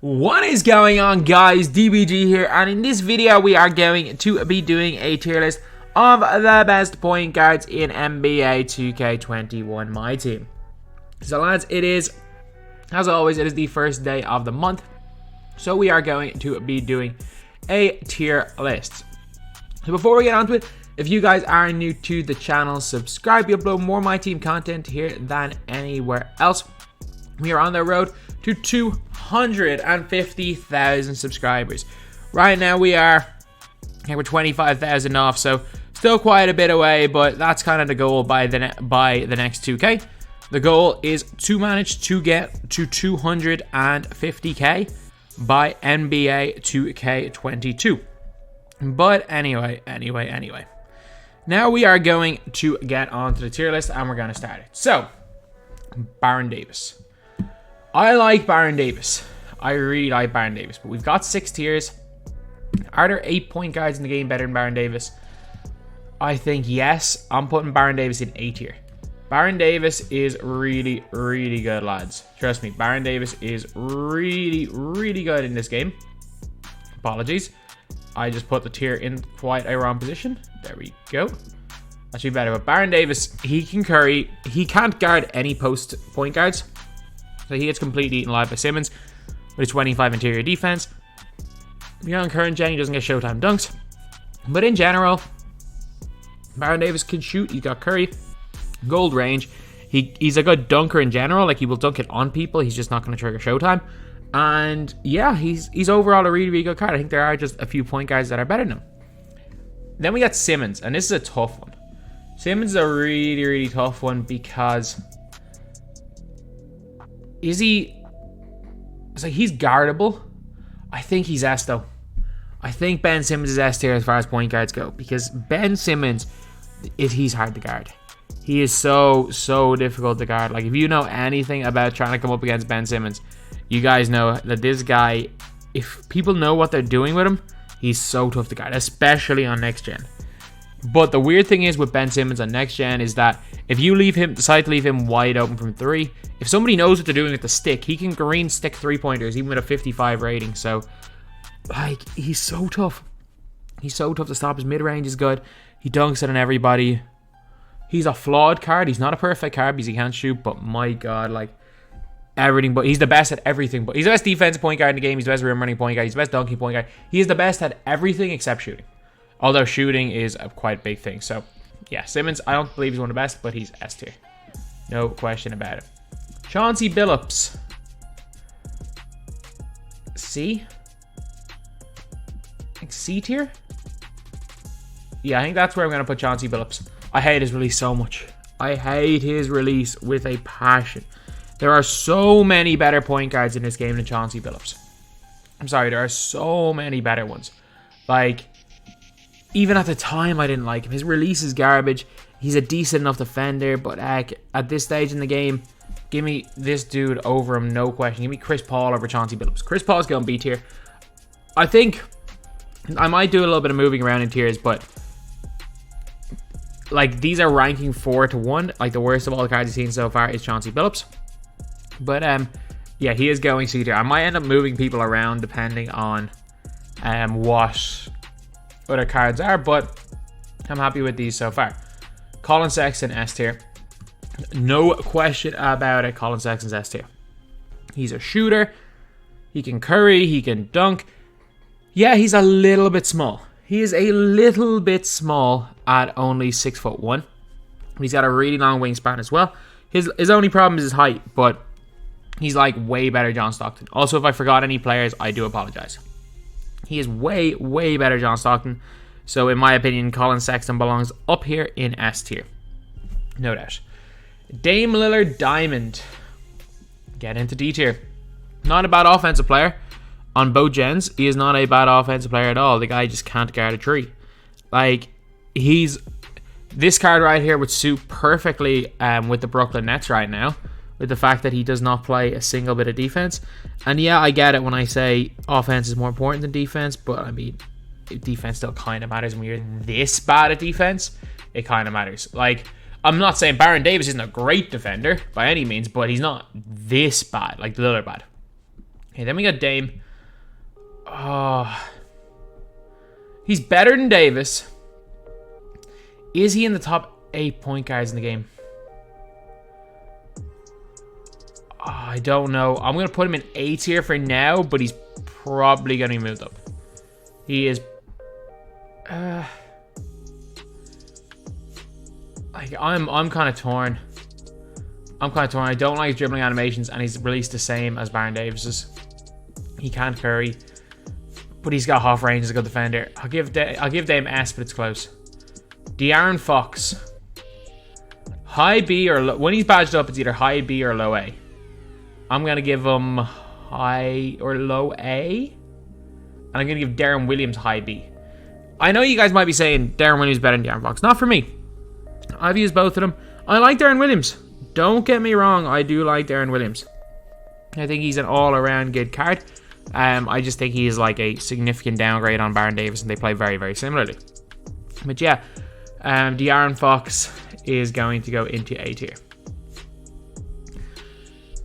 What is going on, guys? DBG here, and in this video we are going to be doing a tier list of the best point guards in NBA 2K21 MyTEAM. So lads, it is, as always, it is the first day of the month, so we are going to be doing a tier list. So before we get on to it, if you guys are new to the channel, subscribe. We upload more MyTEAM content here than anywhere else. We are on the road to 250,000 subscribers. Right now we're 25,000 off, so still quite a bit away, but that's kind of the goal by the next 2K. The goal is to manage to get to 250k by NBA 2K22. But anyway. Now we are going to get onto the tier list, and we're going to start it. So, Baron Davis. I like Baron Davis. I really like Baron Davis, but we've got 6 tiers. Are there 8 point guards in the game better than Baron Davis? I think yes. I'm putting Baron Davis in A tier. Baron Davis is really, really good, lads. Trust me, Baron Davis is really, really good in this game. Apologies. I just put the tier in quite a wrong position. There we go. That should be better. But Baron Davis, he can curry. He can't guard any post point guards. So he gets completely eaten alive by Simmons with his 25 interior defense. Beyond current gen, he doesn't get Showtime dunks. But in general, Baron Davis can shoot. He's got Curry, gold range. He's a good dunker in general. Like, he will dunk it on people. He's just not going to trigger Showtime. And yeah, he's overall a really, really good card. I think there are just a few point guys that are better than him. Then we got Simmons, and this is a tough one. Simmons is a really, really tough one because he's guardable. I think he's S though. I think Ben Simmons is S tier as far as point guards go, because Ben Simmons, he's hard to guard. He is so difficult to guard. Like, if you know anything about trying to come up against Ben Simmons, you guys know that this guy, if people know what they're doing with him, he's so tough to guard, especially on next gen. But the weird thing is with Ben Simmons on next gen is that if you decide to leave him wide open from 3, if somebody knows what they're doing with the stick, he can green stick 3-pointers even with a 55 rating. So, like, he's so tough. He's so tough to stop. His mid-range is good. He dunks it on everybody. He's a flawed card. He's not a perfect card because he can't shoot, but my god, like, everything. But he's the best at everything. But he's the best defensive point guard in the game. He's the best rim running point guard. He's the best dunking point guard. He is the best at everything except shooting. Although shooting is a quite big thing. So, yeah, Simmons, I don't believe he's one of the best, but he's S tier. No question about it. Chauncey Billups. C? Like C tier? Yeah, I think that's where I'm going to put Chauncey Billups. I hate his release so much. I hate his release with a passion. There are so many better point guards in this game than Chauncey Billups. I'm sorry, there are so many better ones. Like, even at the time, I didn't like him. His release is garbage. He's a decent enough defender, but at this stage in the game, give me this dude over him, no question. Give me Chris Paul over Chauncey Billups. Chris Paul's going B tier. I think I might do a little bit of moving around in tiers, but like, these are ranking 4 to 1. Like, the worst of all the cards you've seen so far is Chauncey Billups. But yeah, he is going C tier. I might end up moving people around depending on what other cards are, but I'm happy with these so far. Colin Sexton, S tier. No question about it. Colin Sexton's S tier. He's a shooter. He can curry. He can dunk. Yeah, he's a little bit small. He is a little bit small at only 6'1". But he's got a really long wingspan as well. His only problem is his height, but he's like way better John Stockton. Also, if I forgot any players, I do apologize. He is way better John Stockton. So in my opinion, Colin Sexton belongs up here in S tier. No doubt. Dame Lillard Diamond. Get into D tier. Not a bad offensive player. On both gens, he is not a bad offensive player at all. The guy just can't guard a tree. Like, this card right here would suit perfectly with the Brooklyn Nets right now, with the fact that he does not play a single bit of defense. And yeah, I get it when I say offense is more important than defense, but I mean, defense still kind of matters when you're this bad at defense. It kind of matters. Like, I'm not saying Baron Davis isn't a great defender by any means, but he's not this bad, like Lillard bad. Okay, then we got Dame. Oh, he's better than Davis. Is he in the top 8 point guards in the game? Oh, I don't know. I'm going to put him in A tier for now, but he's probably going to be moved up. He is... like, I'm kind of torn. I don't like his dribbling animations, and he's released the same as Baron Davis's. He can't curry, but he's got half range as a good defender. I'll give Dame S, but it's close. De'Aaron Fox. High B or low, when he's badged up, it's either high B or low A. I'm going to give him high or low A. And I'm going to give Darren Williams high B. I know you guys might be saying Darren Williams is better than De'Aaron Fox. Not for me. I've used both of them. I like Darren Williams. Don't get me wrong. I do like Darren Williams. I think he's an all-around good card. I just think he is like a significant downgrade on Baron Davis, and they play very, very similarly. But yeah, De'Aaron Fox is going to go into A tier.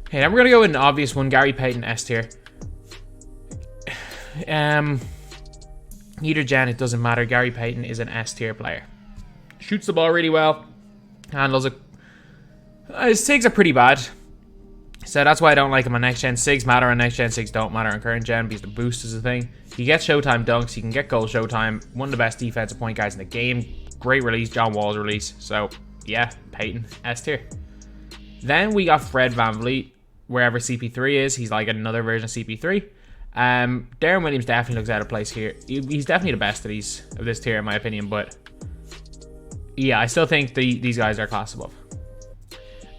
Okay, then we're going to go with an obvious one. Gary Payton, S tier. Either gen, it doesn't matter. Gary Payton is an S tier player. Shoots the ball really well. Handles it. His SIGs are pretty bad. So that's why I don't like him on next gen. SIGs matter on next gen, SIGs don't matter on current gen because the boost is a thing. He gets Showtime dunks, he can get goal Showtime. One of the best defensive point guards in the game. Great release, John Wall's release. So yeah, Payton, S tier. Then we got Fred VanVleet, wherever CP3 is. He's like another version of CP3. Darren Williams definitely looks out of place here. He's definitely the best of this tier in my opinion, but yeah, I still think these guys are class above.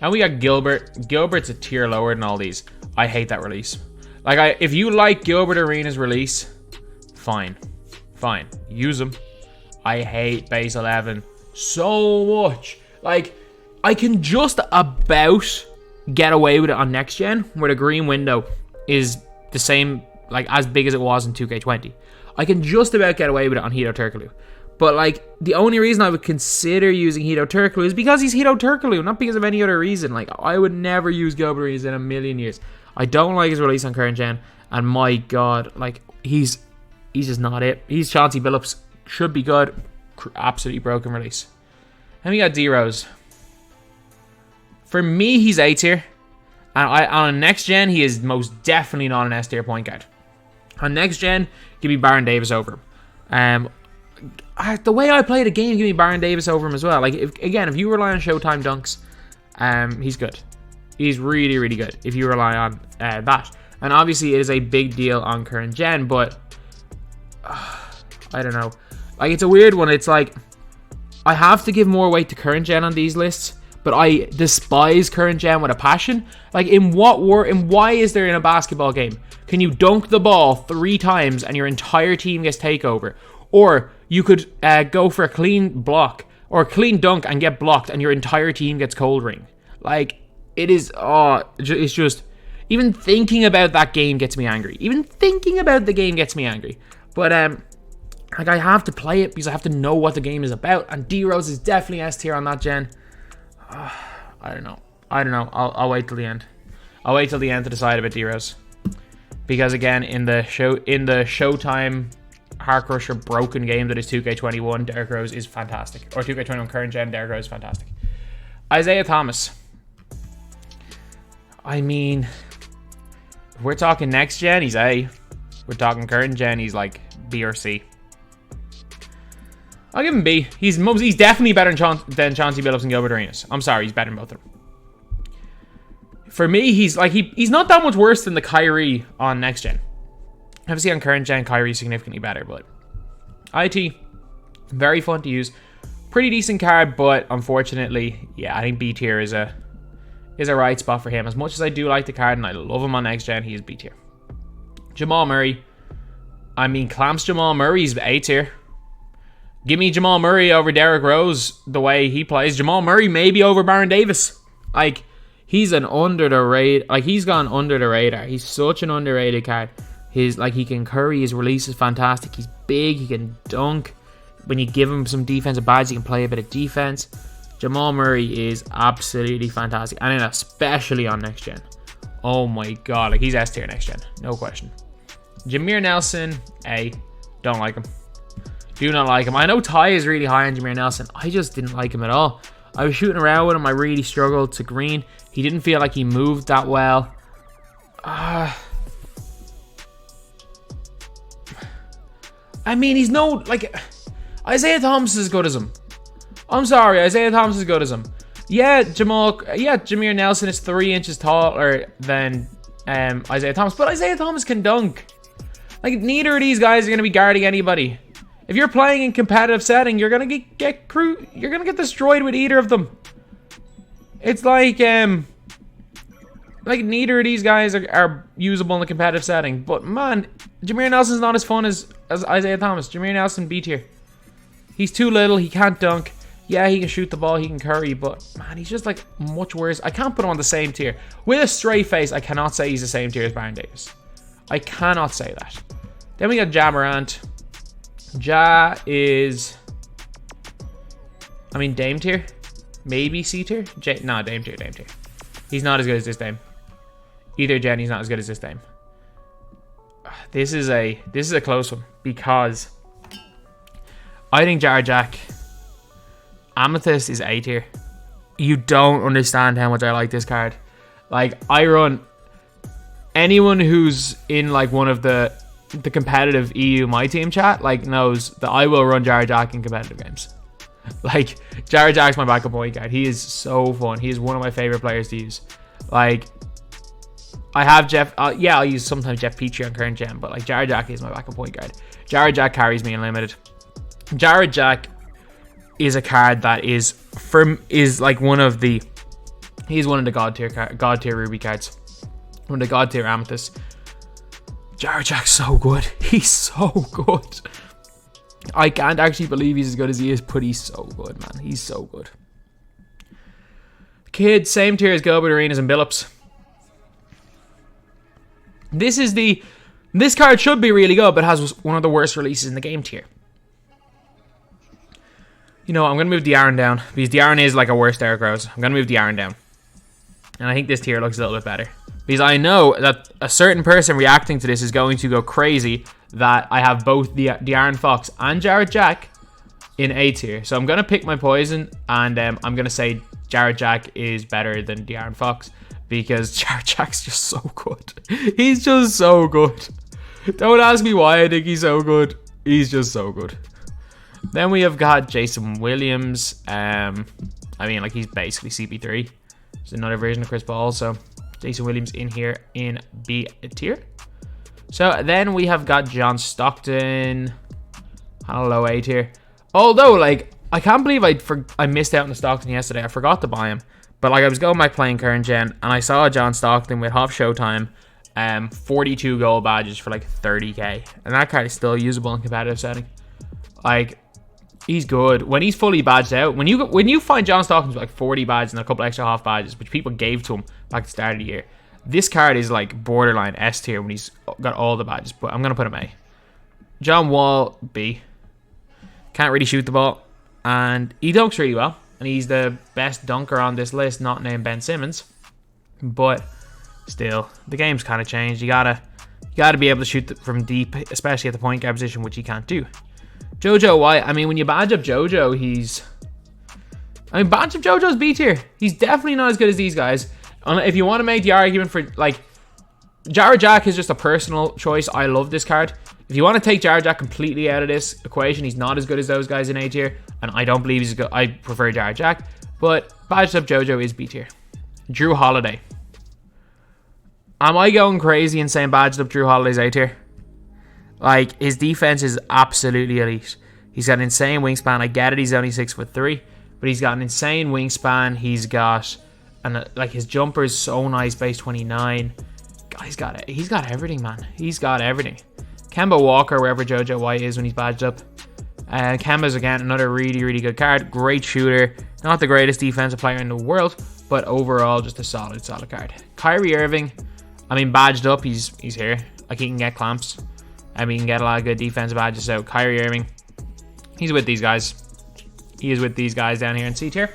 And we got Gilbert. Gilbert's a tier lower than all these. I hate that release. Like, if you like Gilbert Arenas' release, fine. Use them. I hate base 11 so much. Like, I can just about get away with it on next gen, where the green window is the same, like, as big as it was in 2K20. I can just about get away with it on Hedo Turkoglu. But, like, the only reason I would consider using Hedo Turkoglu is because he's Hedo Turkoglu, not because of any other reason. Like, I would never use Gilbert Arenas in a million years. I don't like his release on current gen, and my god, like, he's just not it. He's Chauncey Billups. Should be good. Absolutely broken release. And we got D-Rose. For me, he's A tier. And on next gen, he is most definitely not an S tier point guard. On next gen, give me Baron Davis over him. The way I play the game, give me Baron Davis over him as well. Like, if you rely on Showtime dunks, he's good. He's really, really good if you rely on that. And obviously, it is a big deal on current gen, but I don't know. Like, it's a weird one. It's like, I have to give more weight to current gen on these lists, but I despise current gen with a passion. Like, why is there in a basketball game? Can you dunk the ball 3 times and your entire team gets takeover? Or you could go for a clean block or a clean dunk and get blocked and your entire team gets cold ring. Like, it is, it's just, even thinking about that game gets me angry. Even thinking about the game gets me angry. But, like, I have to play it because I have to know what the game is about. And D-Rose is definitely S tier on that gen. I don't know. I'll wait till the end. I'll wait till the end to decide about D-Rose. Because, again, in the Showtime Heart Crusher broken game that is 2K21, Derrick Rose is fantastic. Or 2K21 current gen, Derrick Rose is fantastic. Isaiah Thomas. I mean, if we're talking next gen, he's A. We're talking current gen, he's like B or C. I'll give him B. He's definitely better than Chauncey Billups and Gilbert Arenas. I'm sorry, he's better than both of them. For me, he's not that much worse than the Kyrie on next gen. Obviously on current gen, Kyrie is significantly better, but IT, very fun to use. Pretty decent card, but unfortunately, yeah, I think B tier is a right spot for him. As much as I do like the card and I love him on next gen, he is B tier. Jamal Murray. I mean, Clamps Jamal Murray's A tier. Give me Jamal Murray over Derrick Rose the way he plays. Jamal Murray maybe over Baron Davis. Like, he's an under the radar. Like, he's gone under the radar. He's such an underrated card. He can curry. His release is fantastic. He's big. He can dunk. When you give him some defensive badges, he can play a bit of defense. Jamal Murray is absolutely fantastic. And especially on next gen. Oh my god, like he's S tier next gen, no question. Jameer Nelson, A. Don't like him. Do not like him. I know Ty is really high on Jameer Nelson. I just didn't like him at all. I was shooting around with him. I really struggled to green. He didn't feel like he moved that well. I mean, he's no, like, Isaiah Thomas is as good as him. I'm sorry, Isaiah Thomas is as good as him. Yeah, Jameer Nelson is 3 inches taller than Isaiah Thomas, but Isaiah Thomas can dunk. Like, neither of these guys are going to be guarding anybody. If you're playing in competitive setting, you're going to get destroyed with either of them. It's like neither of these guys are usable in the competitive setting. But man, Jameer Nelson's not as fun as Isaiah Thomas. Jameer Nelson B tier. He's too little. He can't dunk. Yeah, he can shoot the ball. He can curry. But man, he's just like much worse. I can't put him on the same tier. With a straight face, I cannot say he's the same tier as Baron Davis. I cannot say that. Then we got Ja Morant. Ja is, I mean, Dame tier. Maybe C tier. No, Dame tier. He's not as good as this Dame. Either Jenny's not as good as this Dame. This is a close one because I think Jar Jack Amethyst is A tier. You don't understand how much I like this card. Like, I run anyone who's in like one of the competitive EU MyTEAM chat like knows that I will run Jar Jack in competitive games. Like, Jar Jack's my backup point guard. He is so fun. He is one of my favorite players to use. Like, I have Jeff. Yeah, I'll use sometimes Jeff Petrie on current gen, but like Jar Jack is my backup point guard. Jar Jack carries me in limited. Jar Jack is a card that is like one of the. He's one of the god tier Ruby cards. One of the god tier Amethyst. Jar Jack's so good. He's so good. I can't actually believe he's as good as he is, but he's so good, man. He's so good. Kid, same tier as Gilbert Arenas and Billups. This card should be really good, but has one of the worst releases in the game tier. You know, I'm going to move De'Aaron down, because De'Aaron is like a worse Derrick Rose. I'm going to move De'Aaron down. And I think this tier looks a little bit better. Because I know that a certain person reacting to this is going to go crazy that I have both De'Aaron Fox and Jarrett Jack in A tier. So I'm going to pick my poison, and I'm going to say Jarrett Jack is better than De'Aaron Fox. Because Jarrett Jack's just so good. He's just so good. Don't ask me why I think he's so good. He's just so good. Then we have got Jason Williams. I mean, like, he's basically CP3. It's another version of Chris Paul. So Jason Williams in here in B tier. So then we have got John Stockton. Hello, A tier. Although, like, I can't believe I missed out on the Stockton yesterday. I forgot to buy him. But like, I was going back playing current gen, and I saw John Stockton with half Showtime, 42 gold badges for like 30k, and that card is still usable in competitive setting. Like, he's good when he's fully badged out. When you find John Stockton with like 40 badges and a couple extra half badges, which people gave to him back at the start of the year, this card is like borderline S tier when he's got all the badges. But I'm gonna put him A. John Wall B. Can't really shoot the ball, and he dunks really well. And he's the best dunker on this list, not named Ben Simmons. But still, the game's kind of changed. You gotta be able to shoot from deep, especially at the point guard position, which he can't do. JoJo White, I mean, when you badge up JoJo, badge up JoJo's B tier. He's definitely not as good as these guys. If you want to make the argument for, like, Jarrett Jack is just a personal choice. I love this card. If you want to take Jarrett Jack completely out of this equation, he's not as good as those guys in A tier. And I don't believe he's good. I prefer Jarrett Jack. But badged up JoJo is B tier. Drew Holiday. Am I going crazy and saying badged up Drew Holiday's A tier? Like, his defense is absolutely elite. He's got an insane wingspan. I get it, he's only 6'3", but he's got an insane wingspan. He's got, and like, his jumper is so nice, base 29. He's got everything, man. He's got everything. Kemba Walker, wherever JoJo White is when he's badged up. Kemba's, again, another really, really good card. Great shooter. Not the greatest defensive player in the world, but overall, just a solid card. Kyrie Irving, I mean, badged up, he's here. Like, he can get clamps. I mean, he can get a lot of good defensive badges. So, Kyrie Irving, he's with these guys. He is with these guys down here in C tier.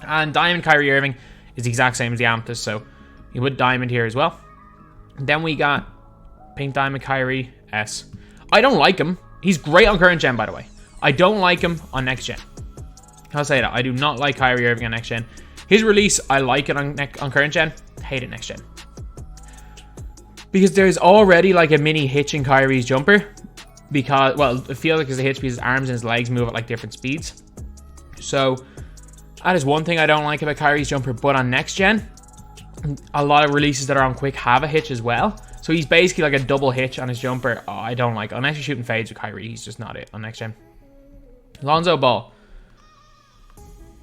And Diamond Kyrie Irving is the exact same as the Amethyst. So, You put Diamond here as well. Then we got Pink Diamond Kyrie S. I don't like him. He's great on current gen, by the way. I don't like him on next gen. I'll say that. I do not like Kyrie Irving on next gen. His release, I like it on current gen. Hate it next gen. Because there's already like a mini hitch in Kyrie's jumper. Because, well, it feels like there's a hitch because his arms and his legs move at like different speeds. So, that is one thing I don't like about Kyrie's jumper. But on next gen, a lot of releases that are on quick have a hitch as well. So he's basically like a double hitch on his jumper. Oh, I don't like it. Unless you're shooting fades with Kyrie, he's just not it on next gen. Lonzo Ball.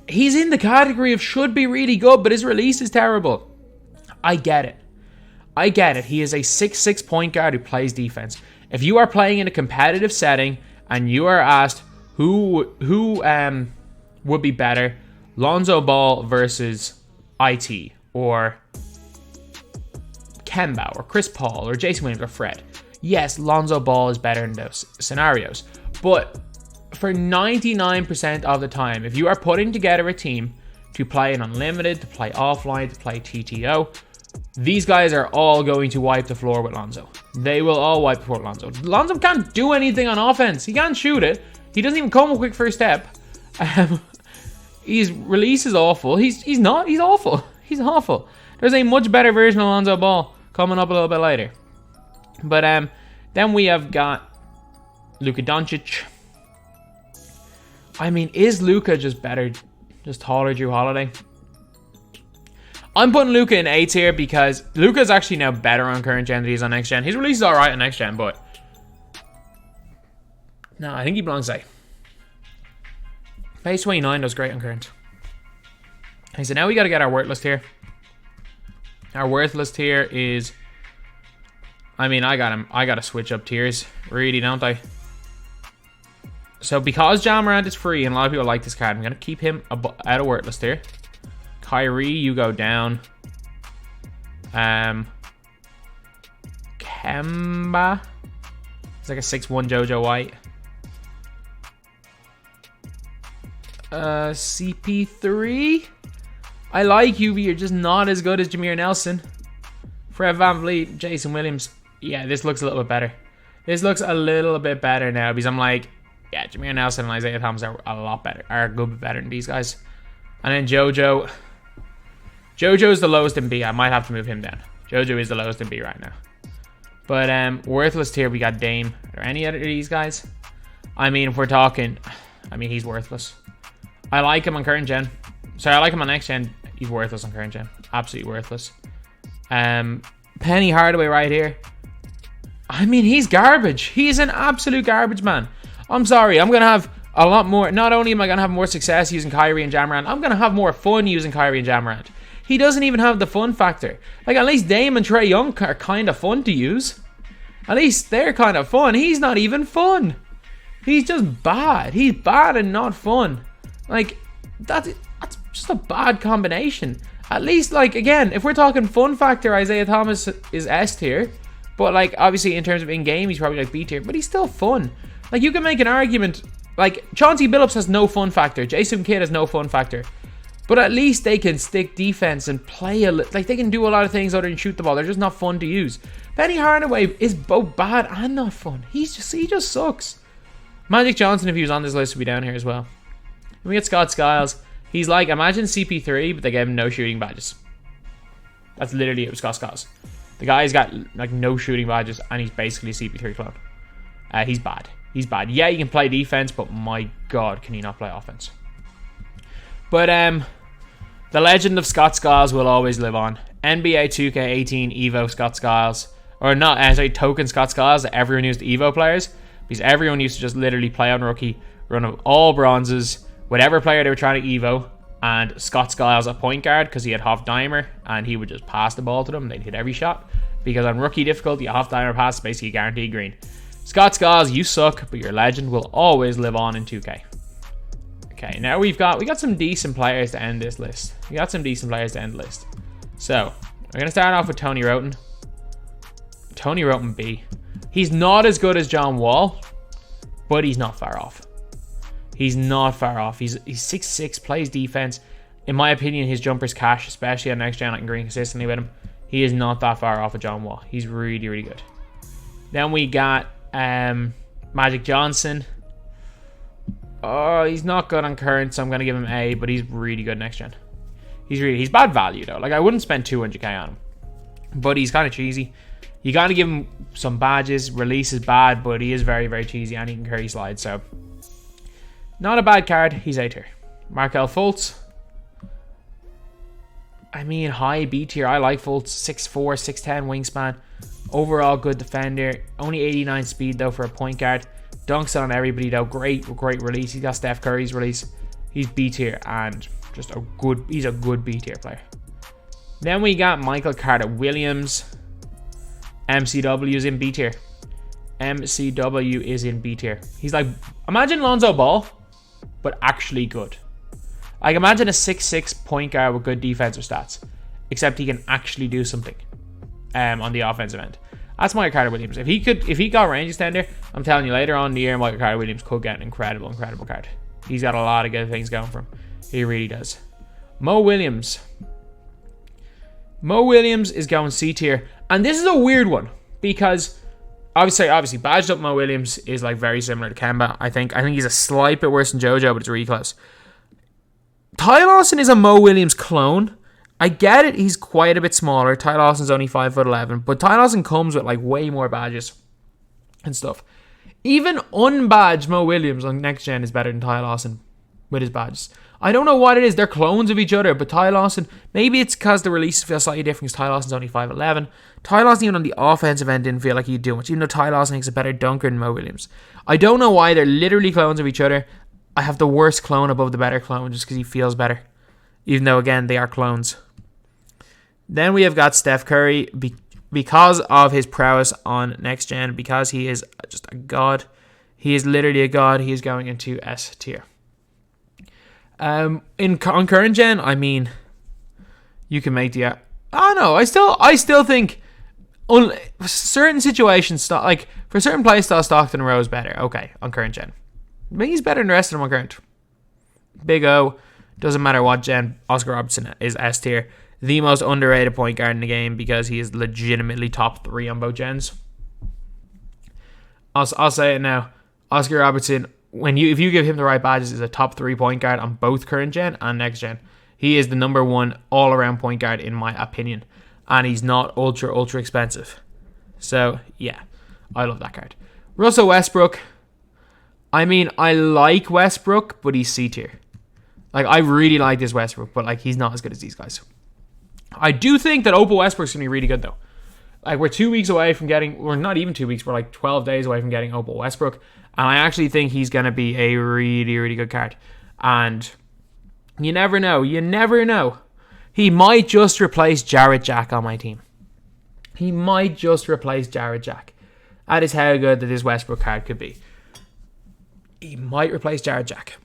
He's in the category of should be really good, but his release is terrible. I get it. I get it. He is a 6'6" point guard who plays defense. If you are playing in a competitive setting and you are asked who would be better, Lonzo Ball versus IT or Kemba or Chris Paul or Jason Williams or Fred. Yes, Lonzo Ball is better in those scenarios. But for 99% of the time, if you are putting together a team to play an unlimited, to play offline, to play TTO, these guys are all going to wipe the floor with Lonzo. They will all wipe the floor with Lonzo. Lonzo can't do anything on offense. He can't shoot it. He doesn't even come with a quick first step. His release is awful. He's awful. He's awful. There's a much better version of Lonzo Ball coming up a little bit later. But then we have got Luka Doncic. I mean, is Luka just better, just taller Drew Holiday? I'm putting Luka in A tier because Luka is actually now better on current gen than he is on next gen. His release is alright on next gen, but no, I think he belongs A. Phase 29 does great on current. Okay, so now we got to get our worth list here. Our worth list here is, I mean, I got to switch up tiers, really, don't I? So because Ja Morant is free and a lot of people like this card, I'm going to keep him out of worth list here. Kyrie, you go down. Kemba. It's like a 6'1" JoJo White. CP3. I like you, but you're just not as good as Jameer Nelson. Fred VanVleet, Jason Williams. Yeah, this looks a little bit better. This looks a little bit better now because I'm like, yeah, Jameer Nelson and Isaiah Thomas are a lot better. Are a good bit better than these guys. And then JoJo. JoJo's the lowest in B. I might have to move him down. JoJo is the lowest in B right now. But worthless tier, we got Dame. Are there any other of these guys? I mean, if we're talking, I mean, he's worthless. I like him on current gen. Sorry, I like him on next gen. He's worthless on current gen. Absolutely worthless. Penny Hardaway right here. I mean, he's garbage. He's an absolute garbage, man. I'm sorry. I'm going to have a lot more. Not only am I going to have more success using Kyrie and Ja Morant, I'm going to have more fun using Kyrie and Ja Morant. He doesn't even have the fun factor. Like, at least Dame and Trae Young are kind of fun to use. At least they're kind of fun. He's not even fun. He's just bad. He's bad and not fun. Like, that's just a bad combination. At least, like, again, if we're talking fun factor, Isaiah Thomas is S tier. But, like, obviously, in terms of in-game, he's probably, like, B tier. But he's still fun. Like, you can make an argument. Like, Chauncey Billups has no fun factor. Jason Kidd has no fun factor. But at least they can stick defense and play like, they can do a lot of things other than shoot the ball. They're just not fun to use. Penny Hardaway is both bad and not fun. He just sucks. Magic Johnson, if he was on this list, would be down here as well. We get Scott Skiles. He's like, imagine CP3, but they gave him no shooting badges. That's literally it with Scott Skiles. The guy's got like no shooting badges, and he's basically a CP3 clone. He's bad. He's bad. Yeah, he can play defense, but my God, can he not play offense? But the legend of Scott Skiles will always live on. NBA 2K18 Evo Scott Skiles. Or not, sorry, Token Scott Skiles that everyone used to Evo players. Because everyone used to just literally play on rookie, run of all bronzes, whatever player they were trying to Evo. And Scott Skiles a point guard because he had half dimer and he would just pass the ball to them. They'd hit every shot. Because on rookie difficulty, a half dimer pass is basically guaranteed green. Scott Skiles, you suck, but your legend will always live on in 2K. Okay, now we got some decent players to end this list. We got some decent players to end the list. So, we're going to start off with Tony Rothen. Tony Rothen B. He's not as good as John Wall, but he's not far off. He's not far off. He's 6'6", plays defense. In my opinion, his jumper's cash, especially on next gen. I can green consistently with him. he is not that far off of John Wall. He's really, really good. Then we got Magic Johnson. Oh, he's not good on current, so I'm going to give him A, but he's really good next gen. He's bad value, though. Like, I wouldn't spend 200k on him. But he's kind of cheesy. You got to give him some badges. Release is bad, but he is very, very cheesy, and he can carry slides, so not a bad card. He's A tier. Markelle Fultz. I mean, high B tier. I like Fultz. 6'4", 6'10", wingspan. Overall, good defender. Only 89 speed, though, for a point guard. Dunks on everybody, though. Great release. He's got Steph Curry's release. He's B tier and just he's a good B tier player. Then we got Michael Carter Williams. MCW is in B tier. MCW is in B tier. He's like, imagine Lonzo Ball, but actually good. Like, imagine a 6'6" point guard with good defensive stats, except he can actually do something on the offensive end. That's Michael Carter Williams. If he got range extender, I'm telling you, later on in the year, Michael Carter Williams could get an incredible card. He's got a lot of good things going for him. He really does. Mo Williams. Mo Williams is going C tier. And this is a weird one because obviously badged up Mo Williams is like very similar to Kemba. I think he's a slight bit worse than JoJo, but it's really close. Ty Lawson is a Mo Williams clone. I get it, he's quite a bit smaller. Ty Lawson's only 5'11", but Ty Lawson comes with like way more badges and stuff. Even unbadged Mo Williams on next gen is better than Ty Lawson with his badges. I don't know what it is. They're clones of each other, but Ty Lawson, maybe it's because the release feels slightly different because Ty Lawson's only 5'11". Ty Lawson, even on the offensive end, didn't feel like he'd do much, even though Ty Lawson makes a better dunker than Mo Williams. I don't know why. They're literally clones of each other. I have the worst clone above the better clone just because he feels better, even though, again, they are clones. Then we have got Steph Curry because of his prowess on next gen, because he is just a god. He is literally a god. He is going into S tier. On current gen, I mean, you can make the. I know. I still think certain situations, like for certain playstyle, Stockton and Rose better. Okay, on current gen, I think he's better than the rest of them on current. Big O, doesn't matter what gen. Oscar Robertson is S tier. The most underrated point guard in the game because he is legitimately top 3 on both gens. I'll say it now. Oscar Robertson, if you give him the right badges, is a top 3 point guard on both current gen and next gen. He is the number 1 all-around point guard in my opinion. And he's not ultra expensive. So, yeah. I love that card. Russell Westbrook. I mean, I like Westbrook, but he's C tier. Like, I really like this Westbrook, but like he's not as good as these guys. I do think that Opal Westbrook's going to be really good, though. Like, we're 2 weeks away from getting... We're not even 2 weeks. We're like 12 days away from getting Opal Westbrook. And I actually think he's going to be a really, really good card. And you never know. You never know. He might just replace Jarrett Jack on my team. He might just replace Jarrett Jack. That is how good that this Westbrook card could be. He might replace Jarrett Jack.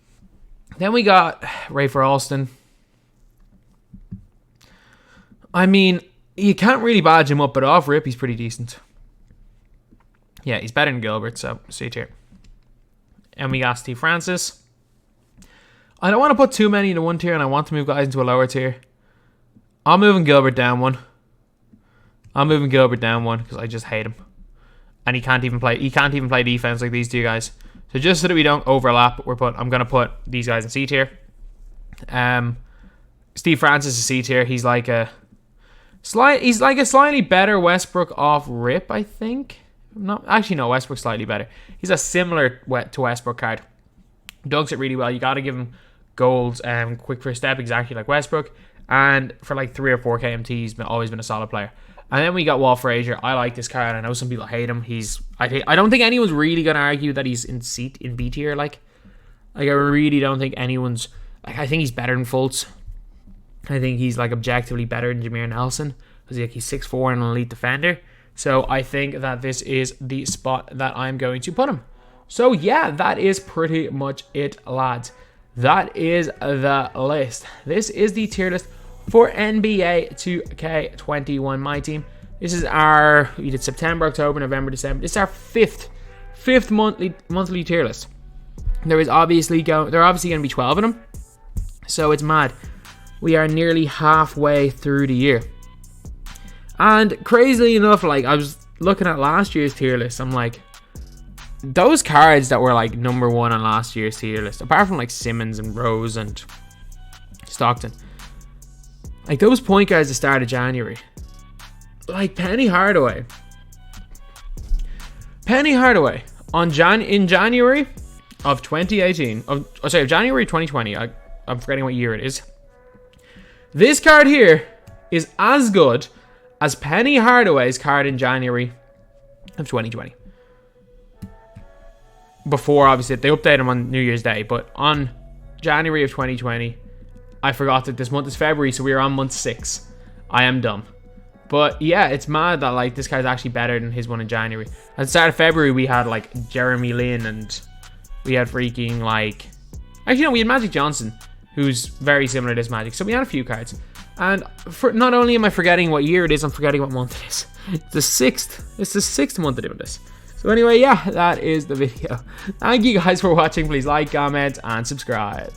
Then we got Rafer Alston. I mean, you can't really badge him up, but off rip, he's pretty decent. Yeah, he's better than Gilbert, so C tier. And we got Steve Francis. I don't want to put too many into one tier, and I want to move guys into a lower tier. I'm moving Gilbert down one. Because I just hate him. And he can't even play defense like these two guys. So just so that we don't overlap, I'm gonna put these guys in C tier. Steve Francis is C tier. He's like a slightly better Westbrook off rip, I think. Westbrook's slightly better. He's a similar to Westbrook card. Dunks it really well. You got to give him golds, quick first step, exactly like Westbrook. And for like 3 or 4 KMT, he's always been a solid player. And then we got Walt Frazier. I like this card. I know some people hate him. I don't think anyone's really going to argue that he's in B tier. Like I really don't think anyone's... I think he's better than Fultz. I think he's like objectively better than Jameer Nelson because he's 6'4" and an elite defender. So I think that this is the spot that I'm going to put him. So yeah, that is pretty much it, lads. That is the list. This is the tier list for NBA 2K21 MyTEAM. This is we did September, October, November, December. This is our fifth monthly tier list. There are obviously going to be 12 of them. So it's mad. We are nearly halfway through the year. And crazily enough, like, I was looking at last year's tier list, I'm like, those cards that were like number 1 on last year's tier list, apart from like Simmons and Rose and Stockton, like those point guards at the start of January, like Penny Hardaway in January of 2018, of January 2020, I'm forgetting what year it is. This card here is as good as Penny Hardaway's card in January of 2020. Before, obviously, they updated him on New Year's Day, but on January of 2020, I forgot that this month is February, so we are on month 6. I am dumb. But yeah, it's mad that like this guy's actually better than his one in January. At the start of February, we had like Jeremy Lin, and we had freaking like... Actually, no, we had Magic Johnson, who's very similar to this Magic. So we had a few cards. And for, not only am I forgetting what year it is, I'm forgetting what month it is. It's the 6th. It's the 6th month of doing this. So anyway, yeah, that is the video. Thank you guys for watching. Please like, comment, and subscribe.